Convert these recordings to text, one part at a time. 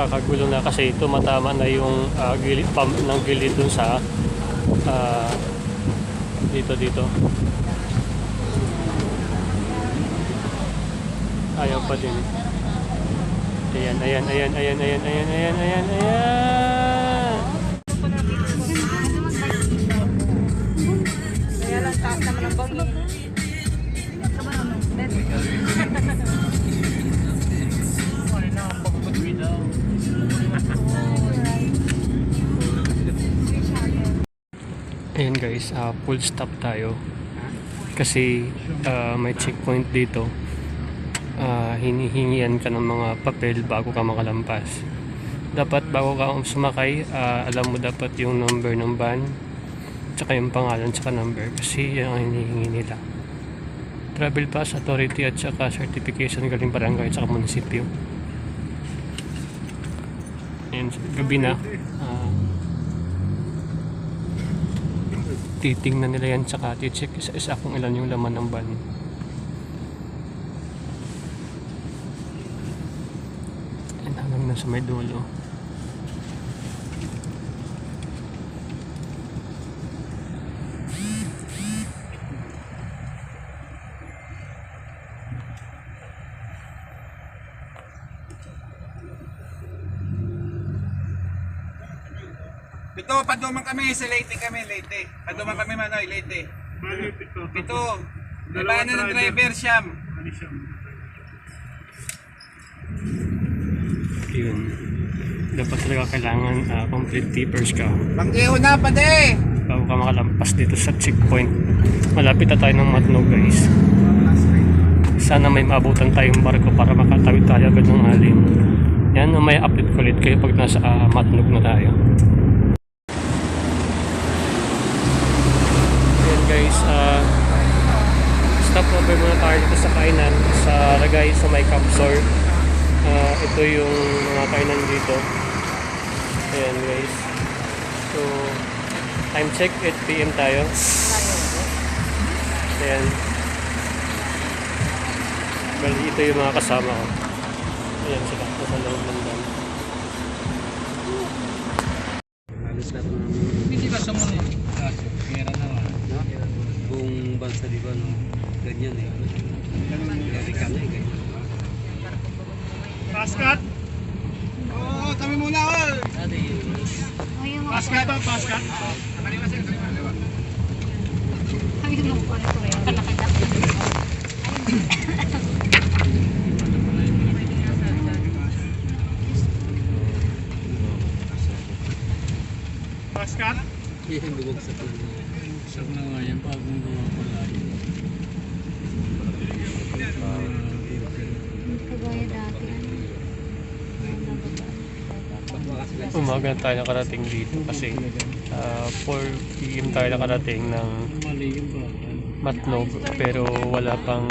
nagkakagulo na kasi tumatama na yung gilid, pump ng gilid dun sa dito. Ayaw pa din. Ayan. Kaya lang taas naman ang bangin. Ayan guys, full stop tayo kasi may checkpoint dito. Hinihingian ka ng mga papel bago ka makalampas. Dapat bago ka sumakay, alam mo dapat yung number ng van, tsaka yung pangalan, tsaka number, kasi yan ang hinihingi nila. Travel Pass Authority at saka certification galing barangay at saka munisipyo. Ayan, gabi na. Titingnan nila yan tsaka i-check isa-isa kung ilan yung laman ng van. Ayan, hanggang na sa may dulo. Pito, paduman kami sa Leyte kami, Leyte. Paduman kami Manoy, Leyte. Pito. Dalawa na ng driver, Siyam. Yun. Dapat talaga kailangan complete papers ka Pang-iho na, pade! bago ka makalampas dito sa checkpoint. Malapit na tayo ng Matnog guys. Sana may maabutan tayong barko para makatawid tayo agad ng alin. Yan, may update ko ulit kayo pag nasa Matnog na tayo. Guys, stop over muna tayo dito sa kainan sa Ragay sa may Capsor. Ito yung mga kainan dito. Ayan guys, so time check 8 PM tayo. Ayan, bali ito yung mga kasama ko. Ayan sila sa loob ng van. Hindi ba sa mga kaso? Pera na nga. Buong bansa di ba, no? Ganyan eh. Amerika na eh, ganyan. Paskat! Oo, kami muna, oy! Paskat ba? Paskat? Paskat? Yan, bumagsak na nga. Bumagsak na nga yan, bagong gawa pala. Umaga tayo nakarating dito kasi 4 PM tayo nakarating ng Matnog pero wala pang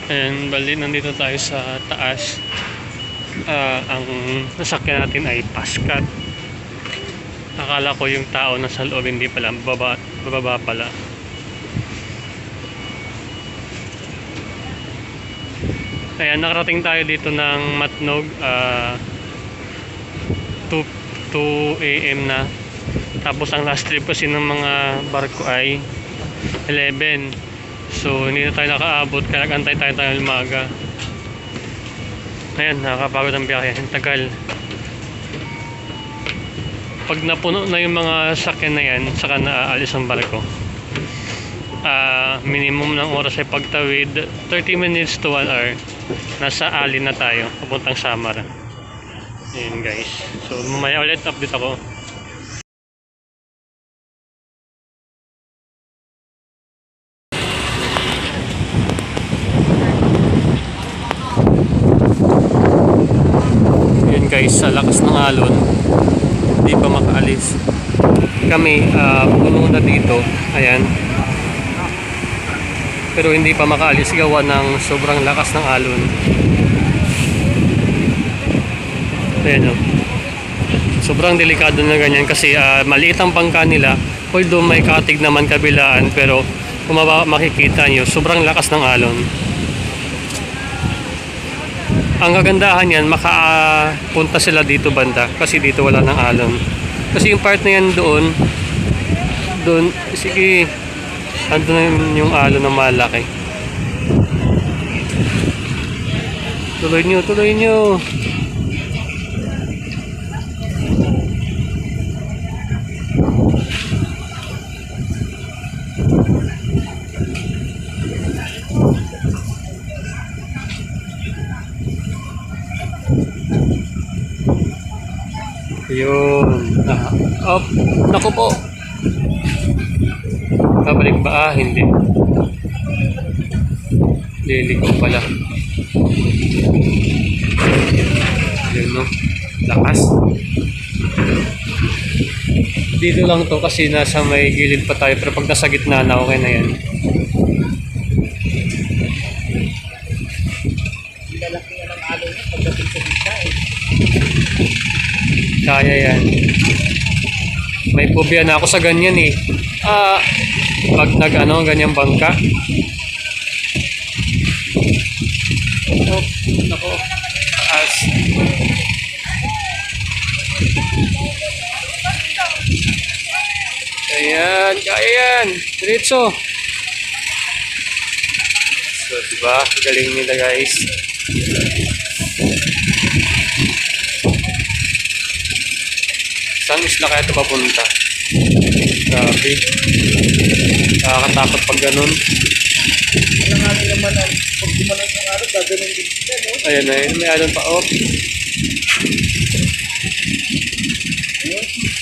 And bali, nandito tayo sa taas. Ang nasakyan natin ay Pascat. Akala ko yung tao nasa loob, hindi pala, bababa pala. Ayan, nakarating tayo dito ng Matnog, 2 AM na. Tapos ang last trip kasi ng mga barko ay 11. So hindi na tayo nakaabot, kaya nag-antay tayo ng umaga. Ayan, nakakapagod ang biyahe, ang tagal. Pag napuno na yung mga sakyan na yan, saka naaalis ang barko. Minimum ng oras ay pagtawid 30 minutes to 1 hour. Nasa alin na tayo, papuntang Samar. Ayan guys, so mamaya ulit update ako. Ayan guys, sa lakas ng alon, hindi pa makaalis. Kami, puno na dito, ayan. Pero hindi pa makaalis gawa ng sobrang lakas ng alon. Ayan o. Sobrang delikado na ganyan kasi maliit ang bangka nila. Although may katig naman kabilaan, pero kung makikita nyo, sobrang lakas ng alon. Ang kagandahan yan, makapunta sila dito banda kasi dito wala ng alon. Kasi yung part na yan doon, sige, andun yung alon na malaki. Tuloy nyo, tuloy nyo. Yun. Op. Naku po. Babalik ba? Hindi. Liliko pala. Yun no. Lakas. Dito lang to kasi nasa may gilid pa tayo. Pero pag nasa gitna na, okay na yan. Lalaki na ng alon niya pagdating sa gitna eh. Kaya yan. May phobia na ako sa ganyan eh. Pag ganyang bangka. Oh, nako. Ayan, kaya yan. Diretso. So, diba? Galing nila guys. Saan isla kaya ito papunta? Grabe. Nakakatakot pag ganun. Walang alon naman ang pag dumalang yung alon, gaganon din sila, no? Ayan na yun. May alon pa. Oh.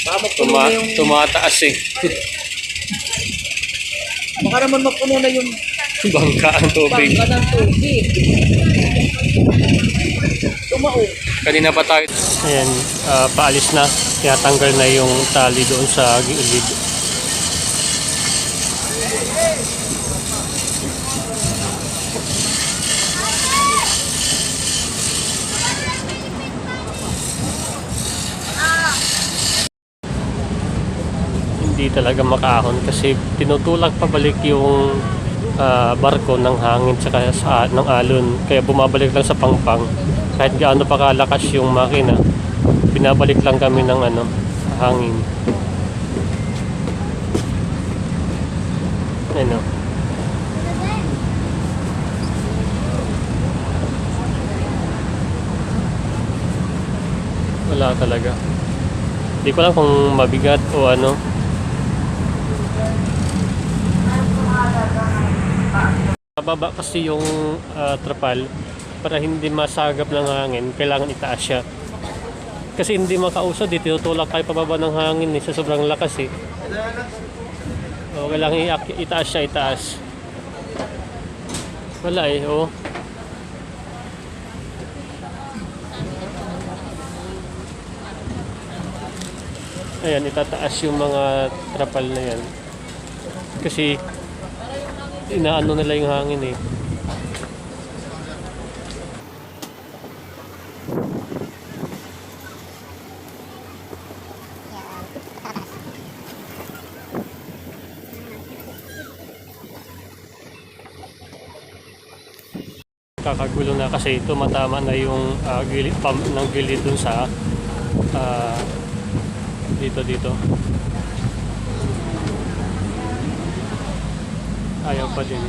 Baka mapuno na yung... Tumataas eh. Baka naman mapuno na yung Bangka ang tubig. bangka ng tubig. Tumaong. Kanina pa tayo. Ayan, paalis na. Tinatanggal na yung tali doon sa gilid. Hindi talaga makaahon kasi tinutulak pabalik yung barko ng hangin tsaka ng alon. Kaya bumabalik lang sa pangpang. Kahit gaano pa kalakas yung makina, binabalik lang kami ng hangin. Ano? Wala talaga. Hindi ko lang kung mabigat o ano. Mababa kasi yung trapal, para hindi masagap ng hangin, kailangan itaas siya. Kasi hindi makausad, tinutulak tayo pababa ng hangin sa sobrang lakas eh. O, kailangan itaas siya, itaas. Wala eh, oh. Ayan, itataas yung mga trapal na yan. Kasi inaano nila yung hangin eh. nagkakagulo na kasi tumatama na yung gilid, ng gilid dun sa dito. Ayaw pa din.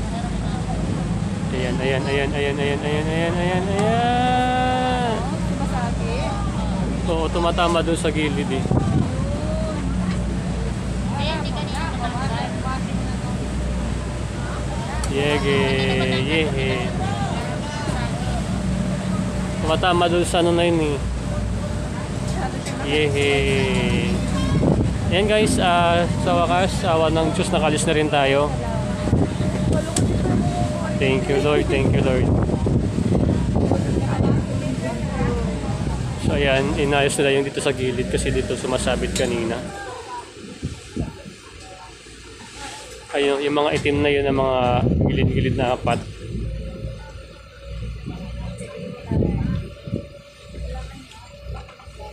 Ayan. Oo, tumatama dun sa gilid eh. Yehe. Tumatama dun sa ano na yun eh. Yehe. Ayan guys, sa wakas, awa ng Diyos, nakalis na rin tayo. Thank you Lord. So ayan, inayos nila yung dito sa gilid kasi dito sumasabit kanina. Ayun, yung mga itim na yun, ang mga gilid-gilid na apat.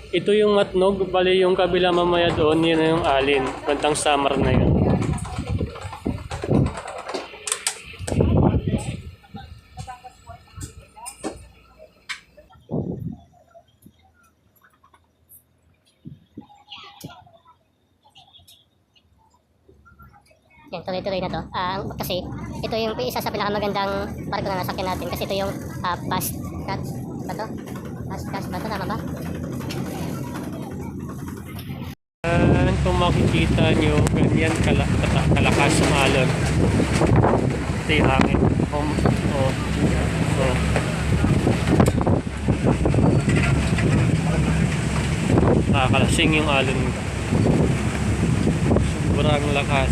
Ito yung matnog, bali yung kabila mamaya doon, yun na yung alin. Bantang summer na yun. Yan, tuloy-tuloy na to. Kasi ito yung isa sa pinakamagandang barko na nasakyan natin kasi ito yung fast cut ba to? Fast cut ba to? Tama ba? Kung makikita nyo, ganyan kalakas ang alon. Ito yung hangin. Nakakalasing yung alon. Sobrang lakas.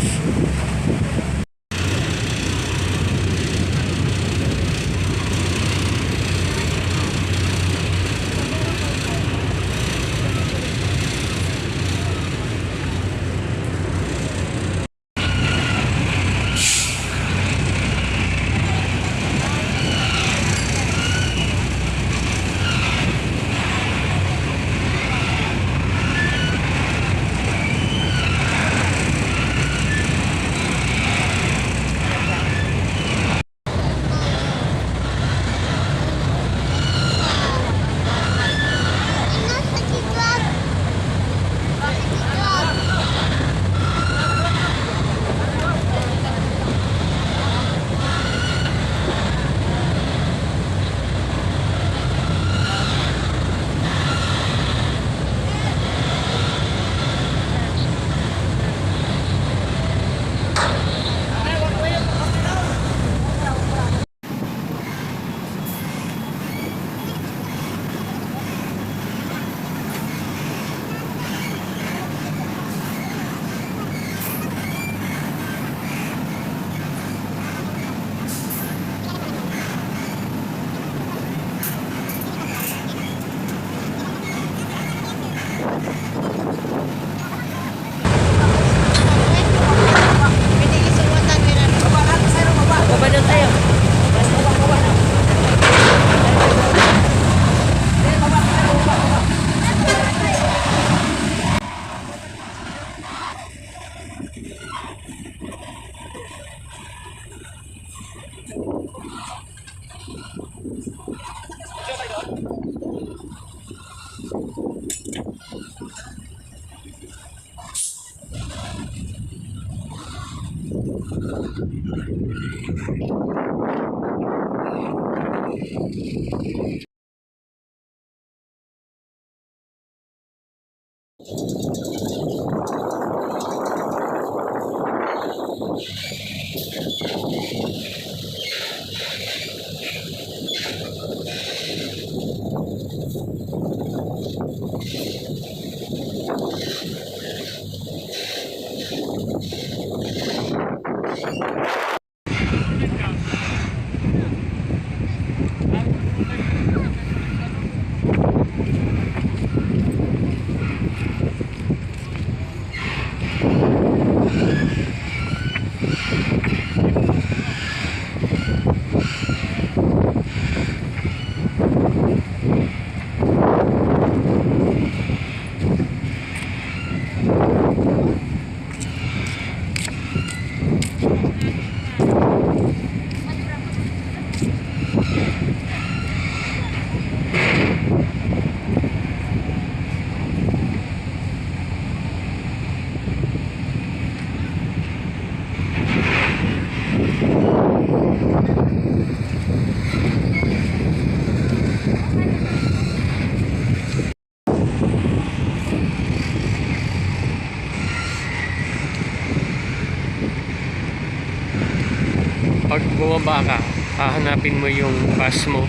bumaba ka, hahanapin mo yung bus mo,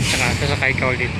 tsaka sasakay ka ulit.